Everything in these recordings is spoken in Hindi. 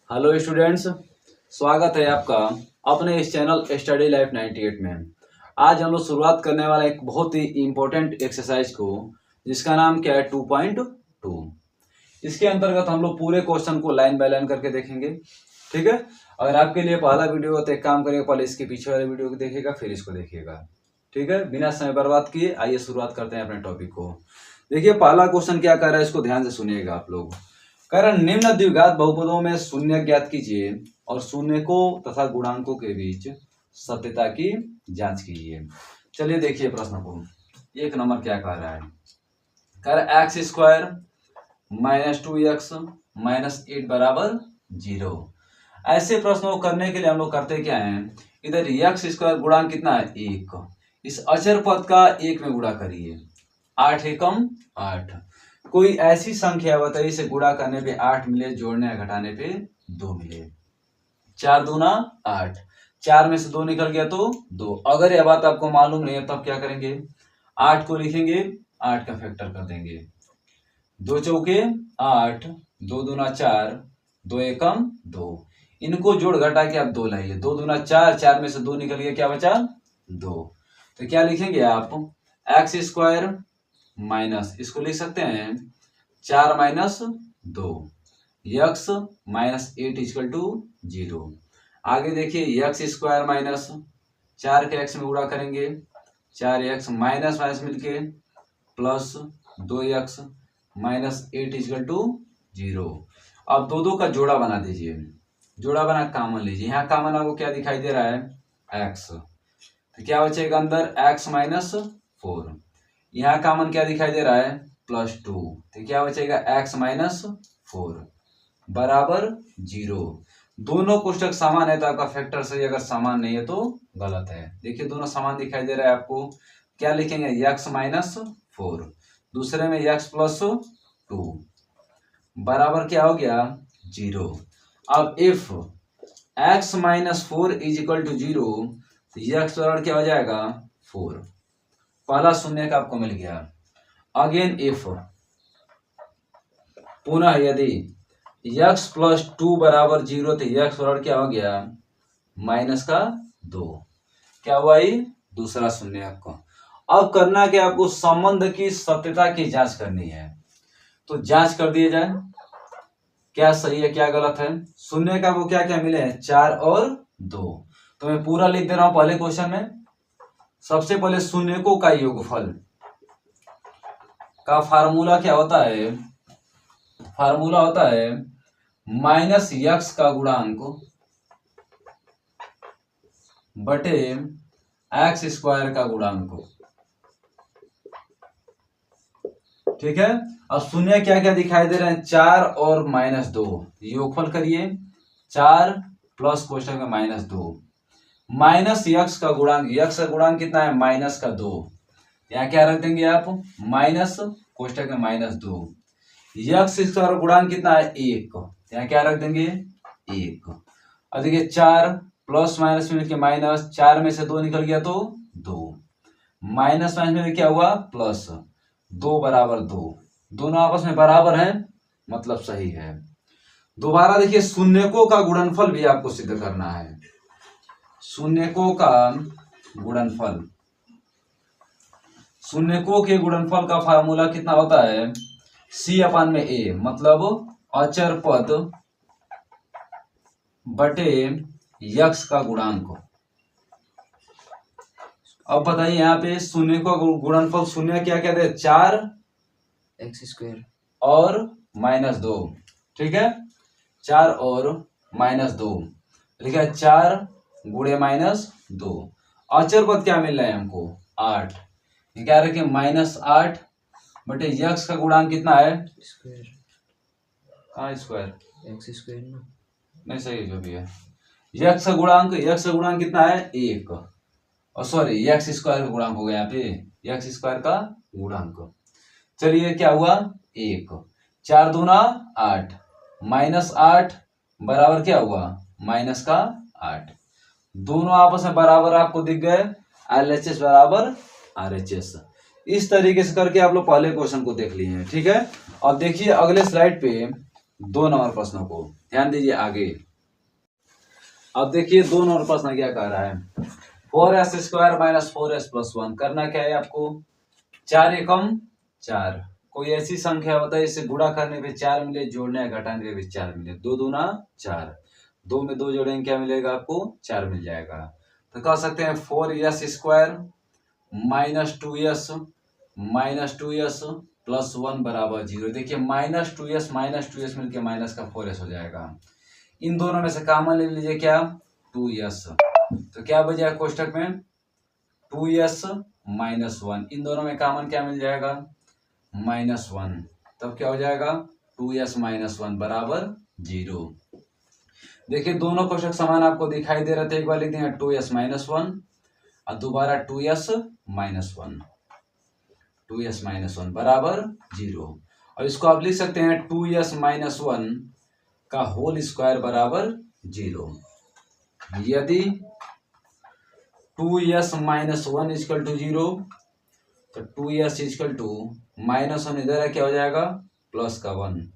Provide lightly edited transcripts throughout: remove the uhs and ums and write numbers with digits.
हेलो स्टूडेंट्स, स्वागत है आपका अपने इस चैनल स्टडी लाइफ 98 में। आज हम लोग शुरुआत करने वाला एक बहुत ही इम्पोर्टेंट एक्सरसाइज को, जिसका नाम क्या है 2.2। इसके अंतर्गत हम लोग पूरे क्वेश्चन को लाइन बाय लाइन करके देखेंगे। ठीक है, अगर आपके लिए पहला वीडियो हो तो एक काम करिएगा, पहले इसके पीछे वाले वीडियो को देखिएगा, फिर इसको देखिएगा। ठीक है, बिना समय बर्बाद किए आइए शुरुआत करते हैं अपने टॉपिक को। देखिए पहला क्वेश्चन क्या कर रहा है, इसको ध्यान से सुनिएगा आप लोग। कारण निम्न द्विघात बहुपदों में शून्य ज्ञात कीजिए और शून्यकों तथा गुणांकों के बीच सत्यता की जांच कीजिए। चलिए देखिए प्रश्न को, एक नंबर क्या कह रहा है। कह रहा है x square minus 2x minus 8 बराबर 0। ऐसे प्रश्नों को करने के लिए हम लोग करते क्या है, इधर एक्स स्क्वायर गुणांक कितना है 1, इस अचर पद का 1 में गुणा करिए। 8 एकम 8। कोई ऐसी संख्या बताइए इसे गुणा करने पे 8 मिले, जोड़ने या घटाने पे 2 मिले। 4 दूना 8, 4 में से 2 निकल गया तो 2। अगर यह बात आपको मालूम नहीं है तब क्या करेंगे, 8 को लिखेंगे, 8 का फैक्टर कर देंगे। 2 चौके 8, 2 दूना 4, 2 एकम 2। इनको जोड़ घटा के आप 2 लाइए। 2 दूना 4, 4 में से 2 निकल गया, क्या बचा 2। तो क्या लिखेंगे आप, एक्स स्क्वायर माइनस, इसको लिख सकते हैं 4 minus 2, x minus 8 equal to 0। आगे देखिए यक्स स्क्वायर माइनस 4 के एक्स में गुणा करेंगे, 4 एक्स माइनस माइनस मिलके plus 2 x minus 8 equal to 0। अब दो का जोड़ा बना दीजिए, जोड़ा बना कॉमन लीजिए। यहाँ कॉमन आपको क्या दिखाई दे रहा है, एक्स। तो क्या बचेगा अंदर, एक्स माइनस 4। यहाँ कॉमन क्या दिखाई दे रहा है, प्लस 2। तो क्या बचेगा एक्स माइनस 4 बराबर 0। दोनों कोष्टक समान है तो आपका फैक्टर सही, अगर समान नहीं है तो गलत है। देखिए दोनों समान दिखाई दे रहा है आपको, क्या लिखेंगे एक्स माइनस 4, दूसरे में एक्स प्लस 2 बराबर क्या हो गया 0। अब if x minus 4 is equal to 0, तो एक्स बराबर क्या हो जाएगा 4। पहला शून्य का आपको मिल गया। अगेन इफ, पुनः यदि x प्लस 2 बराबर 0, तो x बराबर क्या हो गया माइनस का 2। क्या हुआ ये दूसरा शून्य आपको। अब करना क्या, आपको संबंध की सत्यता की जांच करनी है। तो जांच कर दिए जाए, क्या सही है क्या गलत है। शून्य का वो क्या क्या मिले हैं, 4 और 2। तो मैं पूरा लिख दे रहा हूं पहले क्वेश्चन में। सबसे पहले शून्यकों का योगफल का फार्मूला क्या होता है, फार्मूला होता है माइनस यक्स का गुणांक बटे एक्स स्क्वायर का गुणांक। ठीक है, अब शून्य क्या क्या दिखाई दे रहे हैं, 4 और माइनस 2। योगफल करिए, 4 प्लस कोष्टक में माइनस 2, माइनस यक्स का गुणांक, यक्स का गुणांक कितना है माइनस का 2। यहाँ क्या रख देंगे आप, माइनस कोष्टक में माइनस 2। यक्स स्क्वायर गुणांक कितना है 1, यहाँ क्या रख देंगे 1। अब देखिए 4 प्लस माइनस में माइनस, 4 में से 2 निकल गया तो 2, माइनस माइनस में क्या हुआ प्लस, 2 बराबर 2। दोनों आपस में बराबर हैं, मतलब सही है। दोबारा देखिए शून्यकों का गुणनफल भी आपको सिद्ध करना है। शून्यकों का गुणनफल, शून्यकों के गुणनफल का फार्मूला कितना होता है, सी अपान में ए, मतलब अचर पद बटे यक्स का गुणांक। अब बताइए यहाँ पे शून्य का गुणनफल, शून्य क्या कहते हैं 4 एक्स स्क्वायर और माइनस 2। ठीक है, 4 और माइनस 2 लिखा है, 4 गुणे माइनस 2। अचर पद क्या मिल रहा है हमको 8, क्या रखें माइनस 8 बटे यक्स का गुणांक कितना है स्क्वायर, कहाँ स्क्वायर, एक्स स्क्वायर ना, नहीं सही जो भी है। यक्स का गुणांक कितना है 1, और सॉरी यक्स स्क्वायर का गुणांक हो गया यहाँ पे, यक्स स्क्वायर का गुणांक। चलिए क्या हुआ 1, 4 दूना 8, माइनस 8 बराबर क्या हुआ माइनस का 8। दोनों आपस में बराबर आपको दिख गए, LHS बराबर RHS। इस तरीके से करके आप लोग पहले क्वेश्चन को देख लिए हैं। ठीक है, अब देखिए अगले स्लाइड पे 2 नंबर प्रश्न को। ध्यान दीजिए आगे। अब देखिए 2 नंबर प्रश्न क्या कह रहा है, 4s² माइनस 4s+1 करना क्या है आपको, 4 एकम 4। कोई ऐसी संख्या बताइए इसे गुणा करने पे 4 मिले, जोड़ने या घटाने पे भी 4 मिले। 2 दूना 4, 2 में 2 जोड़ेंगे क्या मिलेगा आपको, 4 मिल जाएगा। तो कह सकते हैं 4s² माइनस 2s प्लस 1 बराबर 0। देखिए -2s मिलके माइनस का 4s हो जाएगा। इन दोनों में से कॉमन ले लीजिए क्या, 2s। तो क्या बचा कोष्टक में, 2s माइनस 1। इन दोनों में कॉमन क्या मिल जाएगा, -1। तब क्या हो जाएगा, 2s माइनस 1 बराबर 0। देखिए दोनों कोष्टक समान आपको दिखाई दे रहे थे। एक बार लिख देंगे 2s माइनस 1 और दोबारा 2s माइनस 1, 2s माइनस 1 बराबर 0। और इसको आप लिख सकते हैं 2s माइनस 1 का होल स्क्वायर बराबर 0। यदि 2s माइनस 1 इक्वल टू 0 तो 2s इक्वल टू -1 इधर है, क्या हो जाएगा, प्लस का 1।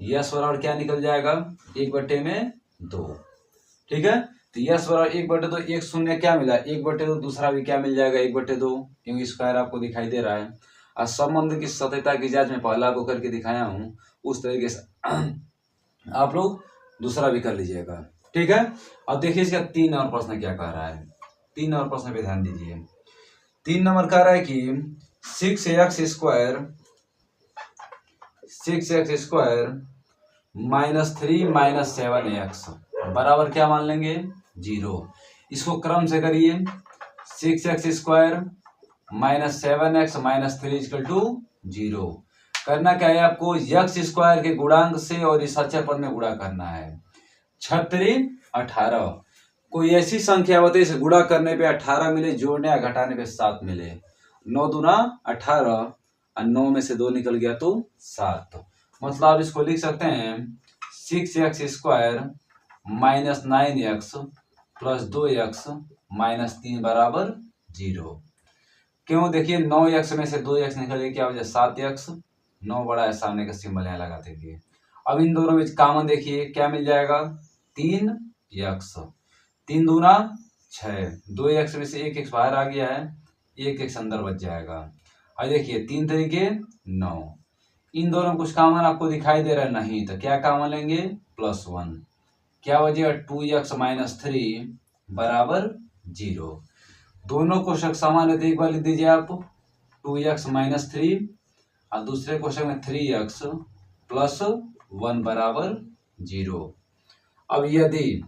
यस बराबर क्या निकल जाएगा, 1/2। ठीक है, तो यस बराबर 1/2। एक शून्य क्या मिला, 1/2। दूसरा भी क्या मिल जाएगा, 1/2, क्योंकि स्क्वायर आपको दिखाई दे रहा है। और संबंध की सत्यता की जांच में पहला आपको करके दिखाया हूँ, उस तरीके से आप लोग दूसरा भी कर लीजिएगा। ठीक है, अब देखिए इसका 3 नंबर प्रश्न क्या कह रहा है। 3 नंबर प्रश्न पे ध्यान दीजिए। 3 नंबर कह रहा है कि 6x² माइनस 3 माइनस 7x बराबर क्या मान लेंगे, 0। इसको क्रम से करिए, 6x² minus 7x minus 3 equal to 0। करना क्या है आपको, x² के गुणांक से और इस अचर पद में गुणा करना है। 36 18। कोई ऐसी संख्या बताइए इसे गुणा करने पे 18 मिले, जोड़ने या घटाने पे 7 मिले। 9 दूना 18 और 9 में से 2 निकल गया तो 7। मतलब आप इसको लिख सकते हैं 6x² minus 9x plus 2x minus 3 बराबर 0। क्यों, देखिए 9x में से 2x निकल गया, क्या हो जाए 7x। 9 बड़ा है, सामने का सिंबल यहाँ लगा देंगे। अब इन दोनों में कॉमन देखिए क्या मिल जाएगा, 3x। 3 दूना 6, 2x में से 1x बाहर आ गया है, 1x अंदर बच जाएगा। और देखिए 3 तरीके 9। इन दोनों में कुछ कॉमन आपको दिखाई दे रहा है, नहीं, तो क्या कॉमन लेंगे, +1। क्या बचेगा, 2x माइनस 3 बराबर 0। दोनों कोष्टक समान है तो एक बार लिख दीजिए आप 2x माइनस 3 और दूसरे कोष्टक में 3x प्लस 1 बराबर 0। अब यदि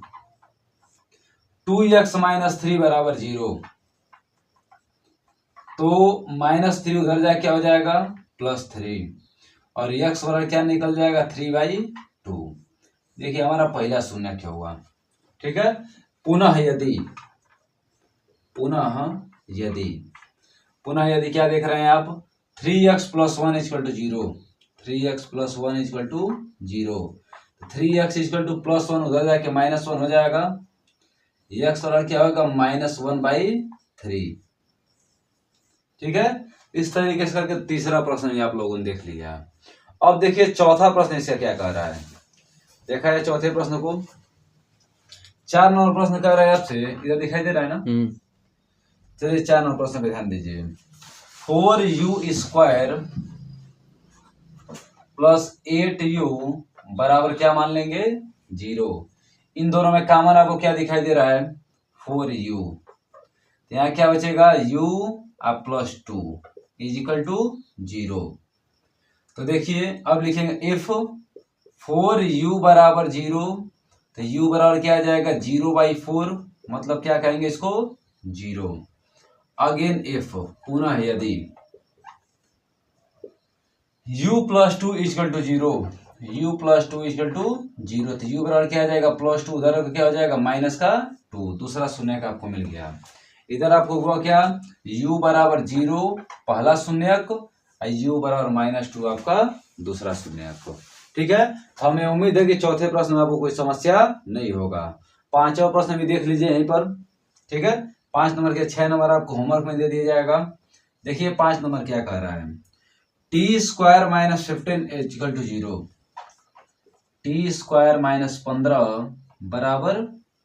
2x माइनस 3 बराबर 0 तो -3 उधर जाए क्या हो जाएगा, +3 और x बराबर क्या निकल जाएगा, 3/2। देखिए हमारा पहला शून्य क्या हुआ। ठीक है, पुनः यदि क्या देख रहे हैं आप, 3x plus 1 equal to 0। 3x plus 1 equal to 0। 3x equal to +1 उधर जाके -1 हो जाएगा। x बराबर क्या होगा, -1/3। ठीक है, इस तरीके से करके तीसरा प्रश्न भी आप लोगों ने देख लिया। अब देखिए चौथा प्रश्न इसका क्या कह रहा है, देखा है चौथे प्रश्न को। 4 नंबर प्रश्न कह रहा है आपसे, इधर दिखाई दे रहा है ना। चलिए 4 नंबर प्रश्न पे ध्यान दीजिए। 4u² प्लस 8u बराबर क्या मान लेंगे, 0। इन दोनों में कॉमन आपको क्या दिखाई दे रहा है, 4u। तो यहाँ क्या बचेगा, u और +2 इज इक्वल टू 0। तो देखिए अब लिखेंगे इफ 4u बराबर 0 तो u बराबर क्या आ जाएगा, 0/4। मतलब क्या कहेंगे इसको, 0। अगेन इफ, पुनः यदि u + 2 equal to 0, u + 2 equal to 0 तो u बराबर क्या आ जाएगा, +2 उधर क्या हो जाएगा, -2। दूसरा शून्य का आपको मिल गया। इधर आपको हुआ क्या, u बराबर 0 पहला शून्यक और u बराबर -2 आपका दूसरा शून्यक। ठीक है, हमें उम्मीद है कि चौथे प्रश्न में आपको कोई समस्या नहीं होगा। पांचवा प्रश्न भी देख लीजिए यहीं पर। ठीक है, 5 नंबर के 6 नंबर आपको होमवर्क में दे दिया जाएगा। देखिए 5 नंबर क्या कह रहा है, t² - 15 equal to 0। T square minus 15 बराबर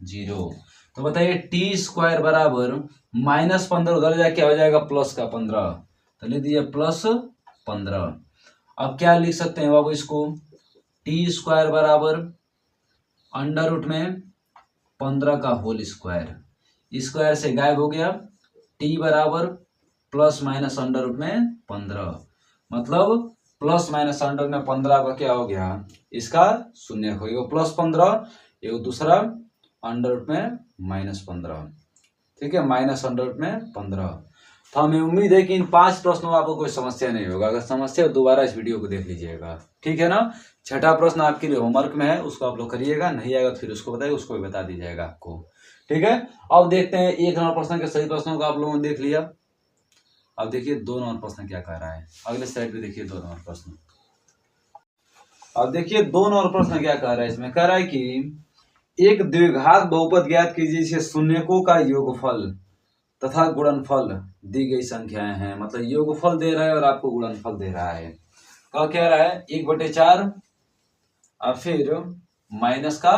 0। तो बताइए टी स्क्वायर बराबर -15 उधर जाके क्या हो जाएगा प्लस का 15, तो लिख दीजिए +15। अब क्या लिख सकते हैं बाबू इसको, टी स्क्वायर बराबर अंडर रूट में 15 का होल स्क्वायर, स्क्वायर से गायब हो गया, टी बराबर प्लस माइनस अंडर रूट में 15, मतलब प्लस माइनस अंडर में 15 का क्या हो गया, इसका शून्य हो गया, +15, ये दूसरा अंडर रूट में -15, ठीक है, माइनस अंडर रूट में 15। तो हमें उम्मीद है कि इन 5 प्रश्नों में आपको कोई समस्या नहीं होगा, अगर समस्या हो दोबारा इस वीडियो को देख लीजिएगा, ठीक है ना। छठा प्रश्न आपके लिए होमवर्क में है, उसको आप लोग करिएगा, नहीं आएगा तो फिर उसको बताइए, उसको भी बता दीजिएगा आपको, ठीक है। अब देखते हैं 1 नंबर प्रश्न के सही प्रश्नों को आप लोगों ने देख लिया। अब देखिए 2 नंबर प्रश्न क्या कह रहा है, अगले स्लाइड पे देखिए 2 नंबर प्रश्न। अब देखिए 2 नंबर प्रश्न क्या कह रहा है, इसमें कह रहा है कि एक द्विघात बहुपद ज्ञात कीजिए जिसे शून्यकों का योगफल तथा गुणनफल दी गई संख्याएं हैं, मतलब योगफल दे रहा है और आपको गुणनफल दे रहा है। क्या कह रहा है, 1/4 और फिर माइनस का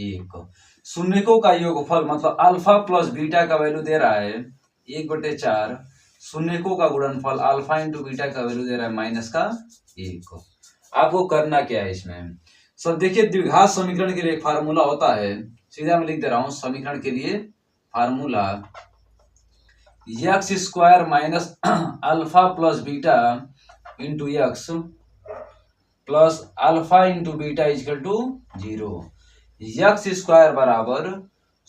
1। शून्यकों का योगफल मतलब अल्फा प्लस बीटा का वैल्यू दे रहा है 1/4, शून्यकों का गुणनफल अल्फा इंटू बीटा का वैल्यू दे रहा है माइनस का 1। आपको करना क्या है इसमें, सब देखिए द्विघात समीकरण के लिए एक फार्मूला होता है, सीधा मैं लिख दे रहा हूं समीकरण के लिए formula x square minus alpha plus beta into x plus alpha into beta equal to 0। X square बराबर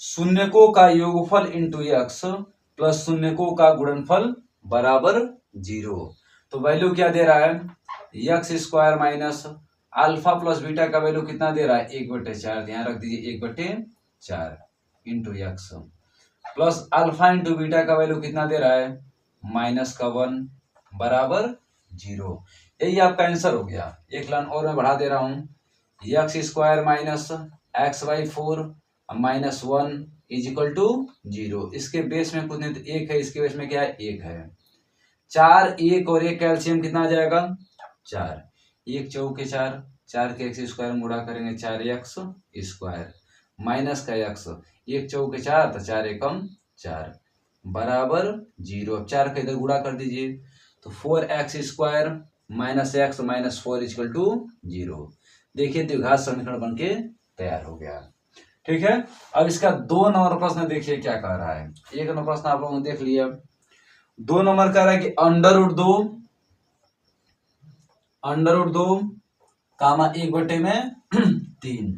शून्यकों का योगफल इंटू एक्स प्लस शून्यकों का गुणनफल बराबर 0। तो वैल्यू क्या दे रहा है, x square minus alpha plus beta का वैल्यू कितना दे रहा है 1/4, ध्यान रख दीजिए 1/4 into x plus alpha into beta का वैल्यू कितना दे रहा है माइनस का 1 बराबर 0। यही आपका आंसर हो गया। एक लाइन और मैं बढ़ा दे रहा हूं, x square minus x/4 minus 1 is equal to 0। इसके बेस में कुछ नहीं तो 1 है, इसके बेस में क्या है 1 है। 4 1 और 1 कैल्शियम कितना आ जाएगा 4, 1 चौके 4, 4 के एक्स स्क्वायर में गुणा करेंगे 4x स्क्वायर माइनस का x, 1 चौके 4 तो 4 एकम 4 बराबर 0। अब 4 का इधर गुणा कर दीजिए तो 4x square minus x minus 4 equal to 0। देखिए द्विघात समीकरण बन के तैयार हो गया, ठीक है। अब इसका 2 नंबर प्रश्न देखिए क्या कह रहा है। 1 नंबर प्रश्न आप लोगों ने देख लिया, 2 नंबर कह रहा है कि अंडर रूट 2 कामा 1/3।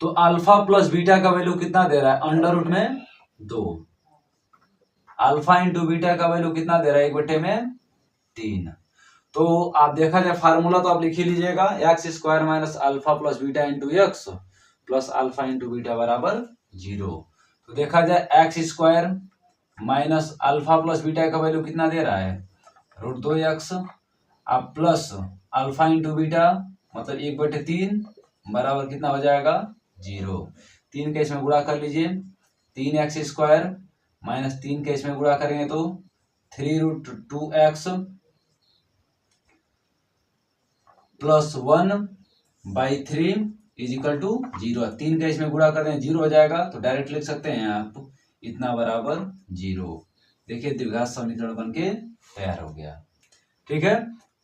तो अल्फा प्लस बीटा का वैल्यू कितना दे रहा है अंडर रूट में 2, अल्फा इंटू बीटा का वैल्यू कितना दे रहा है 1/3। तो आप देखा जाए फार्मूला तो आप लिख ही लीजिएगा, x square minus alpha plus beta into x plus alpha into beta बराबर 0। तो देखा जाए x square minus alpha plus beta का वैल्यू कितना दे रहा है √2x अब प्लस अल्फा इंटू बीटा मतलब 1/3 बराबर कितना हो जाएगा 0। 3 का इसमें गुणा कर लीजिए, 3x स्क्वायर माइनस 3 का इसमें गुणा करेंगे तो 3√2x plus 1/3 is equal to 0। 3 का इसमें गुणा कर दें 0 हो जाएगा, तो डायरेक्ट लिख सकते हैं आप इतना बराबर 0। देखिए द्विघात समीकरण बन के तैयार हो गया, ठीक है।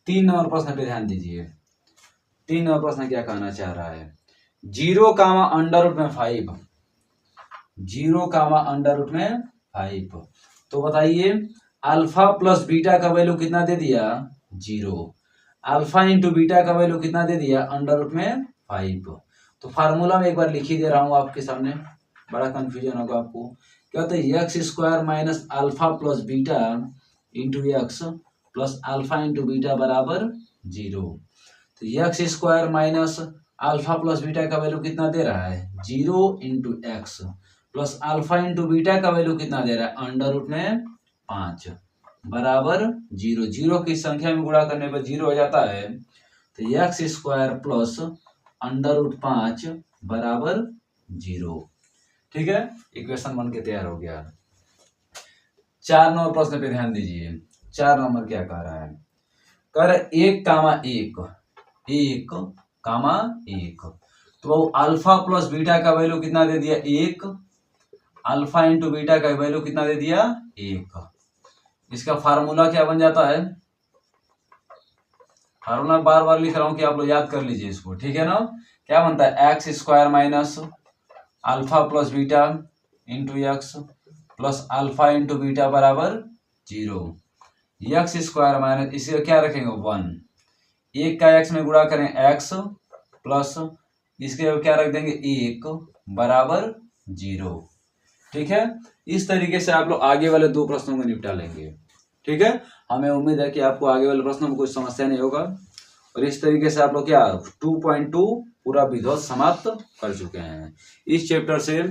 3 नंबर प्रश्न पे ध्यान दीजिए। 3 नंबर प्रश्न क्या कहना चाह रहा है, 0 कामा अंडर रूट में 5, 0 कामा अंडर रूट में 5। तो बताइए अल्फा प्लस बीटा का वैल्यू कितना दे दिया 0, अल्फा इंटू बीटा का वैल्यू कितना दे दिया अंडर रूट में 5। तो फार्मूला में एक बार लिख ही दे रहा हूं आपके सामने, बड़ा कंफ्यूजन होगा आपको। क्या होता है x square minus alpha plus beta into x plus alpha into beta बराबर 0। तो x square minus alpha plus beta का वैल्यू कितना दे रहा है 0 into x plus alpha into beta का वैल्यू कितना दे रहा है अंडर रूट में 5 बराबर 0। 0 की संख्या में गुणा करने पर 0 हो जाता है, तो x square plus under root 5 बराबर 0, ठीक है। इक्वेशन बन के तैयार हो गया। 4 नंबर प्रश्न पे ध्यान दीजिए। 4 नंबर क्या कह रहा है, कह रहा है 1 कामा 1, 1 कामा 1। तो अल्फा प्लस बीटा का वैल्यू कितना दे दिया 1, अल्फा इंटू बीटा का वैल्यू कितना दे दिया 1। इसका फार्मूला क्या बन जाता है, फार्मूला बार बार लिख रहा हूं कि आप लोग याद कर लीजिए इसको, ठीक है ना। क्या बनता है x square minus alpha plus beta into x plus alpha into beta बराबर 0। एक्स स्क्वायर माइनस इसे क्या रखेंगे 1, एक का एक्स में गुणा करें एक्स प्लस इसके क्या रख देंगे 1 बराबर 0। ठीक है, इस तरीके से आप लोग आगे वाले 2 प्रश्नों को निपटा लेंगे। ठीक है, हमें उम्मीद है कि आपको आगे वाले प्रश्नों में कोई समस्या नहीं होगा। और इस तरीके से आप लोग क्या 2.2 पूरा विधिवत समाप्त कर चुके हैं। इस चैप्टर से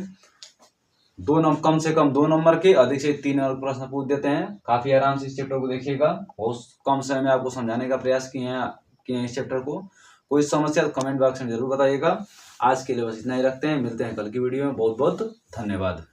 कम से कम 2 नंबर के, अधिक से 3 नंबर प्रश्न पूछ देते हैं। काफी आराम से इस चैप्टर को देखिएगा, बहुत कम समय में आपको समझाने का प्रयास किए हैं इस चैप्टर को। कोई समस्या तो कमेंट बॉक्स में जरूर बताइएगा। आज के लिए बस इतना ही रखते हैं, मिलते हैं कल की वीडियो में। बहुत बहुत धन्यवाद।